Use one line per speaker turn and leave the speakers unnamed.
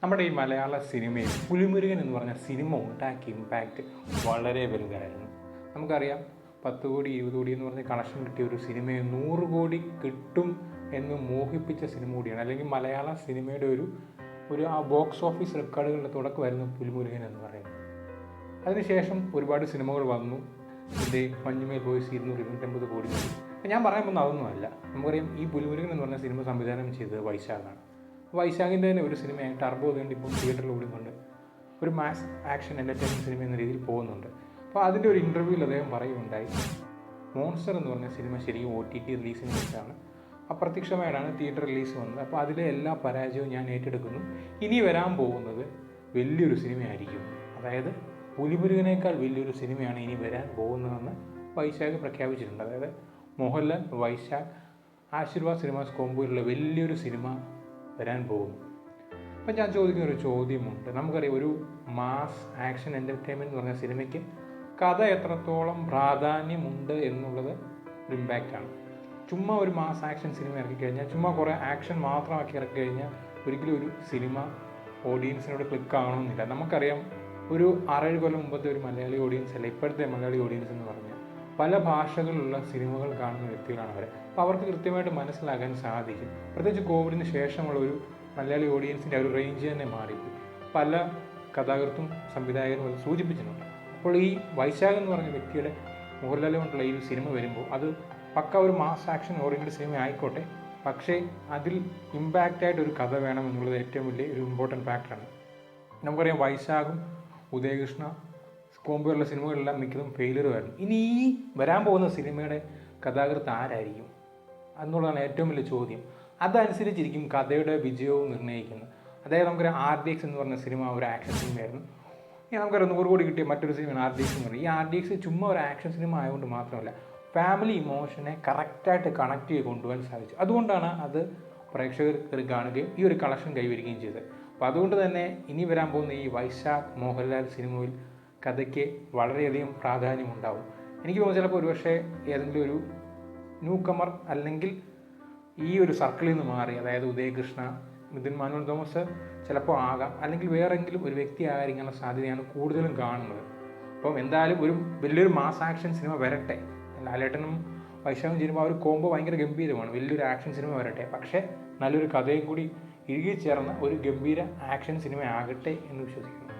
നമ്മുടെ ഈ മലയാള സിനിമയിൽ പുലിമുരുകൻ എന്ന് പറഞ്ഞ സിനിമ ഉണ്ടാക്കിയ ഇമ്പാക്റ്റ് വളരെ വലുതായിരുന്നു. നമുക്കറിയാം 10 കോടി 20 കോടി എന്ന് പറഞ്ഞ് കളക്ഷൻ കിട്ടിയ ഒരു സിനിമയെ 100 കോടി കിട്ടും എന്ന് മോഹിപ്പിച്ച സിനിമ കൂടിയാണ്. അല്ലെങ്കിൽ മലയാള സിനിമയുടെ ഒരു ആ ബോക്സ് ഓഫീസ് റെക്കോർഡുകളുടെ തുടക്കമായിരുന്നു പുലിമുരുകൻ എന്ന് പറയുന്നത്. അതിനുശേഷം ഒരുപാട് സിനിമകൾ വന്നു. ഇതിൻ്റെ മഞ്ഞുമേൽ ബോയ്സ് 250 കോടി. ഞാൻ പറയാൻ പോകുന്നത് അതൊന്നുമല്ല. നമുക്കറിയാം ഈ പുലിമുരുകൻ എന്ന് പറഞ്ഞ സിനിമ സംവിധാനം ചെയ്തത് വൈശാഖാണ്. വൈശാഖിൻ്റെ തന്നെ ഒരു സിനിമയായ ടർബോ വേണ്ടി ഇപ്പോൾ തിയേറ്ററിൽ ഓടുന്നുണ്ട്. ഒരു മാസ് ആക്ഷൻ എൻ്റർടൈൻമെൻറ്റ് സിനിമ എന്ന രീതിയിൽ പോകുന്നുണ്ട്. അപ്പോൾ അതിൻ്റെ ഒരു ഇൻ്റർവ്യൂവിൽ അദ്ദേഹം പറയുകയുണ്ടായി, മോൺസ്റ്റർ എന്ന് പറഞ്ഞ സിനിമ ശരിക്കും OTT റിലീസിന് വെച്ചാണ്, അപ്രത്യക്ഷമായിട്ടാണ് തിയേറ്റർ റിലീസ് വന്നത്. അപ്പോൾ അതിലെ എല്ലാ പരാജയവും ഞാൻ ഏറ്റെടുക്കുന്നു. ഇനി വരാൻ പോകുന്നത് വലിയൊരു സിനിമയായിരിക്കും, അതായത് പുലിമുരുകനേക്കാൾ വലിയൊരു സിനിമയാണ് ഇനി വരാൻ പോകുന്നതെന്ന് വൈശാഖ് പ്രഖ്യാപിച്ചിട്ടുണ്ട്. അതായത് മോഹൻലാൽ, വൈശാഖ്, ആശീർവാദ് സിനിമാസ് കോമ്പോയിലുള്ള വലിയൊരു സിനിമ വരാൻ പോകുന്നു. അപ്പം ഞാൻ ചോദിക്കുന്ന ഒരു ചോദ്യമുണ്ട്. നമുക്കറിയാം ഒരു മാസ് ആക്ഷൻ എൻ്റർടൈൻമെൻറ്റ് എന്ന് പറഞ്ഞ സിനിമയ്ക്ക് കഥ എത്രത്തോളം പ്രാധാന്യമുണ്ട് എന്നുള്ളത് ഒരു ഇമ്പാക്റ്റാണ്. ചുമ്മാ ഒരു മാസ് ആക്ഷൻ സിനിമ ഇറക്കിക്കഴിഞ്ഞാൽ, ചുമ്മാ കുറേ ആക്ഷൻ മാത്രമാക്കി ഇറക്കിക്കഴിഞ്ഞാൽ ഒരിക്കലും ഒരു സിനിമ ഓഡിയൻസിനോട് ക്ലിക്ക് ആകണമെന്നില്ല. നമുക്കറിയാം ഒരു 6-7 കൊല്ലം മുമ്പത്തെ ഒരു മലയാളി ഓഡിയൻസ് അല്ല ഇപ്പോഴത്തെ മലയാളി ഓഡിയൻസ് എന്ന് പറഞ്ഞാൽ പല ഭാഷകളിലുള്ള സിനിമകൾ കാണുന്ന വ്യക്തികളാണ് അവർ. അപ്പോൾ അവർക്ക് കൃത്യമായിട്ട് മനസ്സിലാക്കാൻ സാധിക്കും. പ്രത്യേകിച്ച് കോവിഡിന് ശേഷമുള്ള ഒരു മലയാളി ഓഡിയൻസിൻ്റെ ഒരു റേഞ്ച് തന്നെ മാറിപ്പോയി. പല കഥാകൃത്തും സംവിധായകരും അത് സൂചിപ്പിച്ചിട്ടുണ്ട്. അപ്പോൾ ഈ വൈശാഖ് എന്ന് പറഞ്ഞ വ്യക്തിയുടെ മോഹൻലാൽ കൊണ്ടുള്ള ഈ സിനിമ വരുമ്പോൾ അത് പക്ക ഒരു മാസ് ആക്ഷൻ ഓറിയൻറ്റഡ് സിനിമ ആയിക്കോട്ടെ, പക്ഷേ അതിൽ ഇമ്പാക്റ്റായിട്ടൊരു കഥ വേണം എന്നുള്ളത് ഏറ്റവും വലിയ ഒരു ഇമ്പോർട്ടൻറ്റ് ഫാക്ടറാണ്. നമുക്കറിയാം വൈശാഖും ഉദയകൃഷ്ണ കോമ്പോയുള്ള സിനിമകളെല്ലാം മിക്കതും ഫെയിലറുമായിരുന്നു. ഇനി ഈ വരാൻ പോകുന്ന സിനിമയുടെ കഥാകൃത്ത് ആരായിരിക്കും എന്നുള്ളതാണ് ഏറ്റവും വലിയ ചോദ്യം. അതനുസരിച്ചിരിക്കും കഥയുടെ വിജയവും നിർണ്ണയിക്കുന്നത്. അതായത് നമുക്കൊരു RDX എന്ന് പറഞ്ഞ സിനിമ ഒരു ആക്ഷൻ സിനിമയായിരുന്നു. നമുക്കൊരു 100 കോടി കിട്ടിയ മറ്റൊരു സിനിമയാണ് RDX എന്ന് പറയുന്നത്. ഈ RDX ചുമ്മാ ഒരു ആക്ഷൻ സിനിമ ആയതുകൊണ്ട് മാത്രമല്ല, ഫാമിലി ഇമോഷനെ കറക്റ്റായിട്ട് കണക്ട് ചെയ്ത് കൊണ്ടുപോകാൻ സാധിച്ചു. അതുകൊണ്ടാണ് അത് പ്രേക്ഷകർ കാണുകയും ഈ ഒരു കളക്ഷൻ കൈവരികയും ചെയ്തത്. അപ്പോൾ അതുകൊണ്ട് തന്നെ ഇനി വരാൻ പോകുന്ന ഈ വൈശാഖ് മോഹൻലാൽ സിനിമയിൽ കഥയ്ക്ക് വളരെയധികം പ്രാധാന്യമുണ്ടാവും. എനിക്ക് തോന്നുന്നു ചിലപ്പോൾ ഒരുപക്ഷെ ഏതെങ്കിലും ഒരു ന്യൂ കമർ അല്ലെങ്കിൽ ഈ ഒരു സർക്കിളിൽ നിന്ന് മാറി, അതായത് ഉദയകൃഷ്ണ, മിഥുൻ മാനുവൽ തോമസ് ചിലപ്പോൾ ആകാം, അല്ലെങ്കിൽ വേറെങ്കിലും ഒരു വ്യക്തി ആയിരിക്കാനുള്ള സാധ്യതയാണ് കൂടുതലും കാണുന്നത്. അപ്പം എന്തായാലും ഒരു വലിയൊരു മാസ് ആക്ഷൻ സിനിമ വരട്ടെ. ലാലേട്ടനും വൈശാഖും ചേരുമ്പോൾ ആ ഒരു കോംബോ ഭയങ്കര ഗംഭീരമാണ്. വലിയൊരു ആക്ഷൻ സിനിമ വരട്ടെ, പക്ഷേ നല്ലൊരു കഥയും കൂടി ഇഴുകിച്ചേർന്ന ഒരു ഗംഭീര ആക്ഷൻ സിനിമ ആകട്ടെ എന്ന് വിശ്വസിക്കുന്നു.